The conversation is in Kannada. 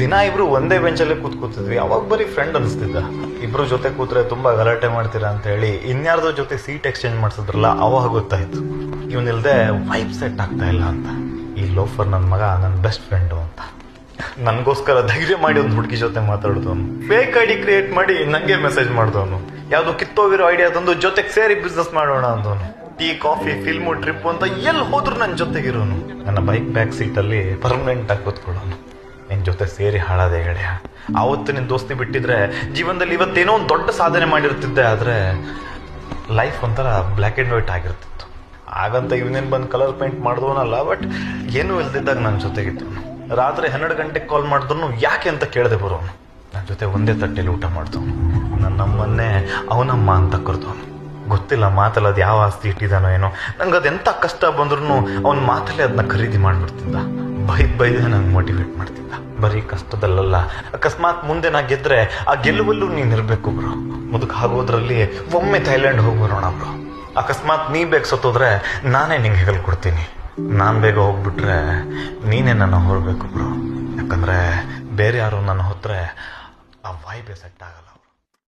ದಿನ ಇಬ್ರು ಒಂದೇ ಬೆಂಚಲ್ಲೇ ಕೂತ್ಕೊತಿದ್ವಿ. ಅವಾಗ ಬರೀ ಫ್ರೆಂಡ್ ಅನಿಸ್ತಿದ್ದ. ಇಬ್ರು ಜೊತೆ ಕೂತ್ರೆ ತುಂಬಾ ಗಲಾಟೆ ಮಾಡ್ತೀರಾ ಅಂತ ಹೇಳಿ ಇನ್ಯಾರ್ದೋ ಜೊತೆ ಸೀಟ್ ಎಕ್ಸ್ಚೇಂಜ್ ಮಾಡಿಸಿದ್ರಲ್ಲ, ಅವಾಗ ಗೊತ್ತಾಯ್ತು ಇವನಿಲ್ದೆ ವೈಬ್ ಸೆಟ್ ಆಗ್ತಾ ಇಲ್ಲ ಅಂತ. ಈ ಲೋಫರ್ ನನ್ನ ಮಗ ನನ್ನ ಬೆಸ್ಟ್ ಫ್ರೆಂಡು ಅಂತ. ನನಗೋಸ್ಕರ ಧೈರ್ಯ ಮಾಡಿ ಒಂದು ಹುಡುಗಿ ಜೊತೆ ಮಾತಾಡಿದವನು, ಫೇಕ್ ಐಡಿ ಕ್ರಿಯೇಟ್ ಮಾಡಿ ನಂಗೆ ಮೆಸೇಜ್ ಮಾಡಿದವನು, ಯಾವ್ದು ಕಿತ್ತೋಗಿರೋ ಐಡಿಯಾ ತಂದು ಜೊತೆಗೆ ಸೇರಿ ಬಿಸ್ನೆಸ್ ಮಾಡೋಣ ಅಂದವನು, ಟೀ ಕಾಫಿ ಫಿಲ್ಮು ಟ್ರಿಪ್ ಅಂತ ಎಲ್ಲಿ ಹೋದ್ರು ನನ್ನ ಜೊತೆಗಿರೋನು, ನನ್ನ ಬೈಕ್ ಬ್ಯಾಕ್ ಸೀಟಲ್ಲಿ ಪರ್ಮನೆಂಟ್ ಆಗಿ ಕೂತ್ಕೊಳ್ಳೋನು. ನಿನ್ ಜೊತೆ ಸೇರಿ ಹಾಳಾದೆ ಗೆಳೆಯ. ಆವತ್ತು ನಿನ್ ದೋಸ್ತಿ ಬಿಟ್ಟಿದ್ರೆ ಜೀವನದಲ್ಲಿ ಇವತ್ತೇನೋ ಒಂದು ದೊಡ್ಡ ಸಾಧನೆ ಮಾಡಿರ್ತಿದ್ದೆ. ಆದ್ರೆ ಲೈಫ್ ಒಂಥರ ಬ್ಲ್ಯಾಕ್ ಆ್ಯಂಡ್ ವೈಟ್ ಆಗಿರ್ತಿತ್ತು. ಹಾಗಂತ ಇವನೇನು ಬಂದು ಕಲರ್ ಪೇಂಟ್ ಮಾಡಿದವನಲ್ಲ, ಬಟ್ ಏನೂ ಇಲ್ದಿದ್ದಾಗ ನನ್ನ ಜೊತೆಗಿತ್ತು. ರಾತ್ರಿ 12 ಗಂಟೆಗೆ ಕಾಲ್ ಮಾಡಿದ್ರು ಯಾಕೆ ಅಂತ ಕೇಳದೆ ಬರೋನು. ನನ್ನ ಜೊತೆ ಒಂದೇ ತಟ್ಟೆಲಿ ಊಟ ಮಾಡ್ದವನು. ನನ್ನಮ್ಮನ್ನೇ ಅವನಮ್ಮ ಅಂತ ಕರೆದವನು. ಗೊತ್ತಿಲ್ಲ ಮಾತಲ್ಲ ಅದು ಯಾವ ಆಸ್ತಿ ಇಟ್ಟಿದ್ದಾನೋ ಏನೋ. ನಂಗೆ ಅದೆಂಥ ಕಷ್ಟ ಬಂದ್ರೂ ಅವನ ಮಾತಲ್ಲೇ ಅದನ್ನ ಖರೀದಿ ಮಾಡಿಬಿಡ್ತಿದ್ದ. ಬೈದೆ ನಂಗೆ ಮೋಟಿವೇಟ್ ಮಾಡ್ತಿದ್ದ. ಬರೀ ಕಷ್ಟದಲ್ಲ, ಅಕಸ್ಮಾತ್ ಮುಂದೆ ನಾ ಗೆದ್ರೆ ಆ ಗೆಲುವಲ್ಲೂ ನೀನು ಇರಬೇಕು ಬ್ರೋ. ಮುದುಕ ಆಗೋದ್ರಲ್ಲಿ ಒಮ್ಮೆ ಥೈಲ್ಯಾಂಡ್ ಹೋಗಿ ಬರೋಣ ಬ್ರೋ. ಅಕಸ್ಮಾತ್ ನೀ ಬೇಗ ಸತ್ತೋದ್ರೆ ನಾನೇ ನಿಂಗೆ ಹೆಗಲ್ ಕೊಡ್ತೀನಿ. ನಾನು ಬೇಗ ಹೋಗ್ಬಿಟ್ರೆ ನೀನೇ ನನ್ನ ಹೊರಬೇಕು ಬ್ರೋ. ಯಾಕಂದ್ರೆ ಬೇರೆ ಯಾರು ನನ್ನ ಹೊತ್ತರೆ ಆ ವೈಬೇ ಸೆಟ್ ಆಗಲ್ಲ.